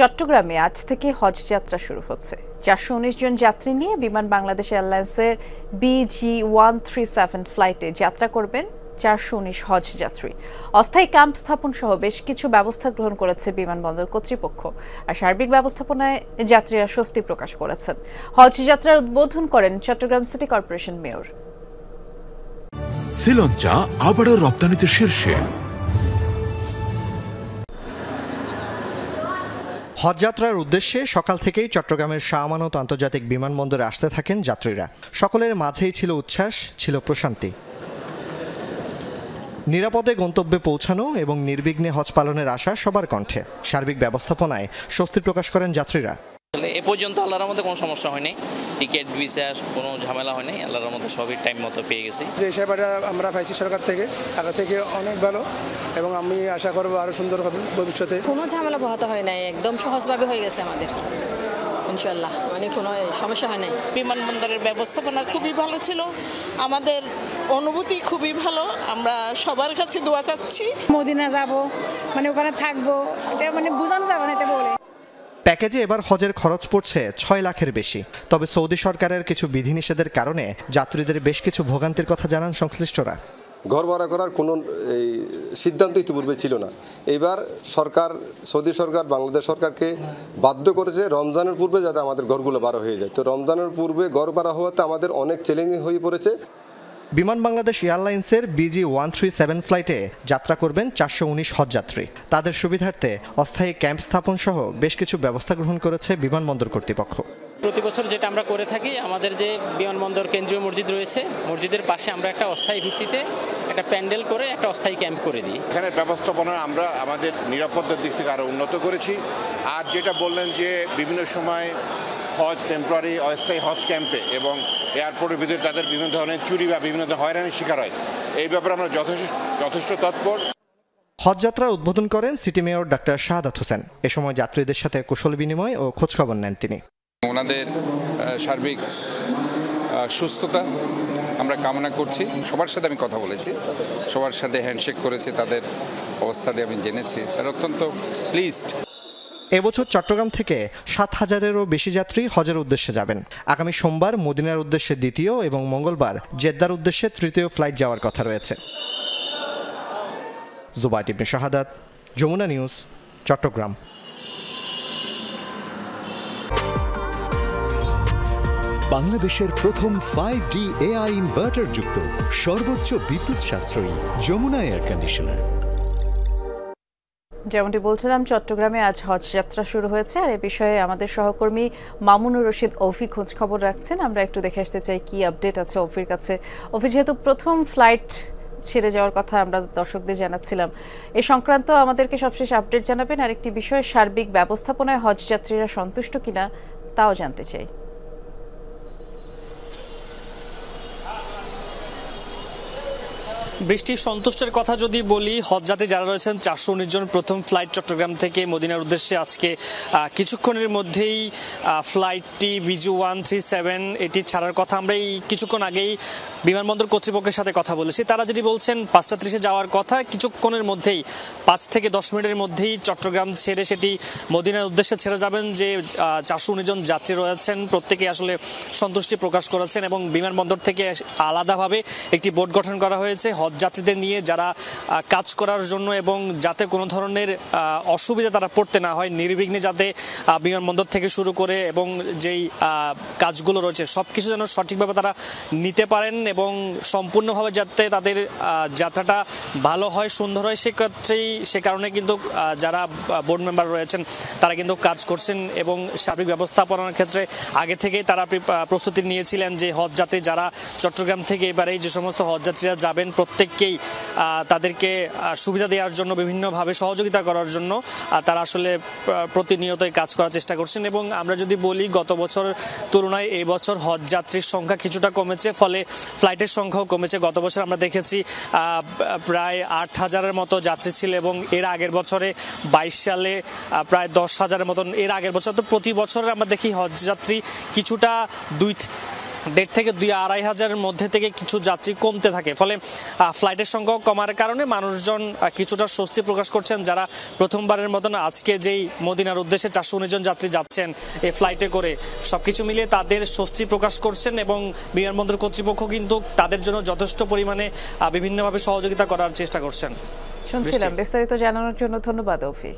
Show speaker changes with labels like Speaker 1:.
Speaker 1: চট্টগ্রামে আজ থেকে হজ যাত্রা শুরু হচ্ছে। ৪১৯ জন যাত্রী নিয়ে বিমান বাংলাদেশ এয়ারলাইন্সের BG137 ফ্লাইটে যাত্রা করবেন ৪১৯ হজ যাত্রী। অস্থায়ী ক্যাম্প স্থাপন সহ বেশ কিছু ব্যবস্থা গ্রহণ করেছে বিমানবন্দর কর্তৃপক্ষ। আর সার্বিক ব্যবস্থাপনায় যাত্রীরা স্বস্তি প্রকাশ করেছেন। হজ যাত্রার উদ্বোধন করেন Chattogram city corporation mayor.
Speaker 2: Sri Lanka আবারও রপ্তানিতে শীর্ষে।
Speaker 3: হজযাত্রার উদ্দেশ্যে সকাল থেকেই চট্টগ্রামের শাহ আমানত আন্তর্জাতিক বিমানবন্দরে আসতে থাকেন যাত্রীরা। সকলের মাঝেই ছিল উচ্ছ্বাস, ছিল প্রশান্তি। নিরাপদে গন্তব্যে পৌঁছানো এবং নির্বিঘ্নে হজ পালনের আশা সবার কণ্ঠে। সার্বিক ব্যবস্থাপনায় স্বস্তি প্রকাশ করেন যাত্রীরা।
Speaker 4: এ পর্যন্ত আল্লাহর মধ্যে কোনো সমস্যা হয়নি, টিকিট ভিসা কোনো ঝামেলা হয়নি, আল্লাহর মধ্যে সবই টাইম মতো পেয়ে গেছি।
Speaker 5: যে সেবাটা আমরা পাইছি সরকার থেকে আগে থেকে অনেক ভালো, এবং আমি আশা করবো আরো সুন্দর হবে ভবিষ্যতে।
Speaker 6: কোনো ঝামেলা পোহাতে হয় নাই, একদম সহজভাবে হয়ে গেছে আমাদের ইনশাল্লাহ, মানে কোনো সমস্যা হয় নাই।
Speaker 7: বিমানবন্দরের ব্যবস্থাপনা খুবই ভালো ছিল, আমাদের অনুভূতি খুবই ভালো। আমরা সবার কাছে দোয়া চাচ্ছি।
Speaker 8: মদিনা যাব, মানে ওখানে থাকবো, এটা মানে বোঝানো যাবে না এটা বলে।
Speaker 3: প্যাকেজে এবার হজের খরচ পড়ছে ৬ লাখের বেশি। তবে সৌদি সরকারের কিছু বিধিনিষেধের কারণে যাত্রীদের বেশ কিছু ভোগান্তির কথা জানান সংশ্লিষ্টরা।
Speaker 9: ঘর ভাড়া করার কোনো সিদ্ধান্ত ইতিপূর্বে ছিল না। এবার সরকার, সৌদি সরকার বাংলাদেশ সরকারকে বাধ্য করেছে রমজানের পূর্বে যাতে আমাদের ঘরগুলো ভাড়া হয়ে যায়। তো রমজানের পূর্বে ঘর ভাড়া হওয়াতে আমাদের অনেক চ্যালেঞ্জিং হয়ে পড়েছে।
Speaker 3: বিমান বাংলাদেশ এয়ারলাইন্সের BG137 ফ্লাইটে যাত্রা করবেন ৪১৯ হজযাত্রী। তাদের সুবিধার্থে অস্থায়ী ক্যাম্প স্থাপন সহ বেশ কিছু ব্যবস্থা গ্রহণ করেছে বিমানবন্দর কর্তৃপক্ষ।
Speaker 4: প্রতি বছর যেটা আমরা করে থাকি, আমাদের যে বিমানবন্দর কেন্দ্রীয় মসজিদ রয়েছে, মসজিদের পাশে আমরা একটা অস্থায়ী ভিত্তিতে একটা প্যান্ডেল করে একটা অস্থায়ী ক্যাম্প করে দিই।
Speaker 10: এখানে ব্যবস্থাপনা আমরা আমাদের নিরাপত্তার দিক থেকে আরও উন্নত করেছি। আর যেটা বললেন যে বিভিন্ন সময় হজ টেম্পোরারি অস্থায়ী হজ ক্যাম্পে এবং এয়ারপোর্টের ভিতরে তাদের বিভিন্ন ধরনের চুরি বা বিভিন্ন ধরনের হয়রানির শিকার হয়, এই ব্যাপারে আমরা যথেষ্ট তৎপর।
Speaker 3: হজযাত্রার উদ্বোধন করেন city mayor doctor Shahadat Hossain. এ সময় যাত্রীদের সাথে কুশল বিনিময় ও খোঁজখবর নেন তিনি।
Speaker 11: ওনাদের সার্বিক সুস্থতা আমরা কামনা করছি। সবার সাথে আমি কথা বলেছি, সবার সাথে হ্যান্ডশেক করেছি, তাদের অবস্থা দিয়ে আমি জেনেছি, তারা অত্যন্ত প্লিজড।
Speaker 3: এবছর চট্টগ্রাম থেকে ৭,০০০-এরও বেশি যাত্রী হজের উদ্দেশ্যে যাবেন। আগামী সোমবার মদিনার উদ্দেশ্যে দ্বিতীয় এবং মঙ্গলবার জেদ্দার উদ্দেশ্যে তৃতীয় ফ্লাইট যাওয়ার কথা রয়েছে। জুবাইদ ইবনে শাহাদাত, যমুনা নিউজ, চট্টগ্রাম।
Speaker 2: বাংলাদেশের প্রথম 5D AI ইনভার্টার যুক্ত সর্বোচ্চ বিদ্যুৎ সাশ্রয়ী যমুনা এয়ার কন্ডিশনার।
Speaker 1: যেমনটি বলছিলাম, চট্টগ্রামে আজ হজ যাত্রা শুরু হয়েছে, আর এ বিষয়ে আমাদের সহকর্মী মামুনুর রশিদ অফি খোঁজ খবর রাখছেন। আমরা একটু দেখে আসতে চাই কি আপডেট আছে অফির কাছে। অফি, যেহেতু প্রথম ফ্লাইট ছেড়ে যাওয়ার কথা আমরা দর্শকদের জানাচ্ছিলাম, এ সংক্রান্ত আমাদেরকে সবশেষ আপডেট জানাবেন। আরেকটি বিষয়, সার্বিক ব্যবস্থাপনায় হজ যাত্রীরা সন্তুষ্ট কিনা তাও জানতে চাই।
Speaker 12: বৃষ্টির সন্তুষ্টের কথা যদি বলি, হজযাত্রী যারা রয়েছেন ৪১৯ জন, প্রথম ফ্লাইট চট্টগ্রাম থেকে মদিনার উদ্দেশ্যে আজকে কিছুক্ষণের মধ্যেই ফ্লাইটটি BG137 এটি ছাড়ার কথা। আমরা এই কিছুক্ষণ আগেই বিমানবন্দর কর্তৃপক্ষের সাথে কথা বলেছি। তারা যেটি বলছেন ৫টা ৩০-এ যাওয়ার কথা, কিছুক্ষণের মধ্যেই ৫ থেকে ১০ মিনিটের মধ্যেই চট্টগ্রাম ছেড়ে সেটি মদিনার উদ্দেশ্যে ছেড়ে যাবেন। যে ৪১৯ জন যাত্রী রয়েছেন প্রত্যেকে আসলে সন্তুষ্টি প্রকাশ করেছেন, এবং বিমানবন্দর থেকে আলাদাভাবে একটি বোর্ড গঠন করা হয়েছে হজযাত্রীদের নিয়ে, যারা কাজ করার জন্য এবং যাতে কোনো ধরনের অসুবিধা তারা পড়তে না হয়, নির্বিঘ্নে যাতে বিমানবন্দর থেকে শুরু করে এবং যেই কাজগুলো রয়েছে সব কিছু যেন সঠিকভাবে তারা নিতে পারেন এবং সম্পূর্ণভাবে যাতে তাদের যাত্রাটা ভালো হয়, সুন্দর হয়, সে কারণে কিন্তু যারা বোর্ড মেম্বার রয়েছেন তারা কিন্তু কাজ করছেন এবং সার্বিক ব্যবস্থাপনার ক্ষেত্রে আগে থেকেই তারা প্রস্তুতি নিয়েছিলেন যে হজযাত্রী যারা চট্টগ্রাম থেকে এবারে যে সমস্ত হজযাত্রীরা যাবেন প্রত্যেককেই তাদেরকে সুবিধা দেওয়ার জন্য, বিভিন্নভাবে সহযোগিতা করার জন্য তারা আসলে প্রতিনিয়তই কাজ করার চেষ্টা করছেন। এবং আমরা যদি বলি, গত বছর তুলনায় এই বছর হজযাত্রীর সংখ্যা কিছুটা কমেছে, ফলে ফ্লাইটের সংখ্যাও কমেছে। গত বছর আমরা দেখেছি প্রায় ৮,০০০-এর মতো যাত্রী ছিল, এবং এর আগের বছরে ২২ সালে প্রায় ১০,০০০-এর মতন। এর আগের বছর তো প্রতি বছর আমরা দেখি হজযাত্রী কিছুটা 1.5 থেকে 2-2.5 হাজারের মধ্যে থেকে কিছু যাত্রী কমতে থাকে। ফলে ফ্লাইটের সংখ্যা কমার কারণে মানুষজন কিছুটা স্বস্তি প্রকাশ করছেন। যারা প্রথমবারের মতন আজকে যেই মদিনার উদ্দেশ্যে 419 জন যাত্রী যাচ্ছেন এই ফ্লাইটে করে, সবকিছু মিলিয়ে তাদের স্বস্তি প্রকাশ করছেন এবং বিমানবন্দর কর্তৃপক্ষ কিন্তু তাদের জন্য যথেষ্ট পরিমাণে বিভিন্নভাবে সহযোগিতা করার চেষ্টা করছেন।
Speaker 1: শুনছিলাম। বিস্তারিত জানানোর জন্য ধন্যবাদ অফি।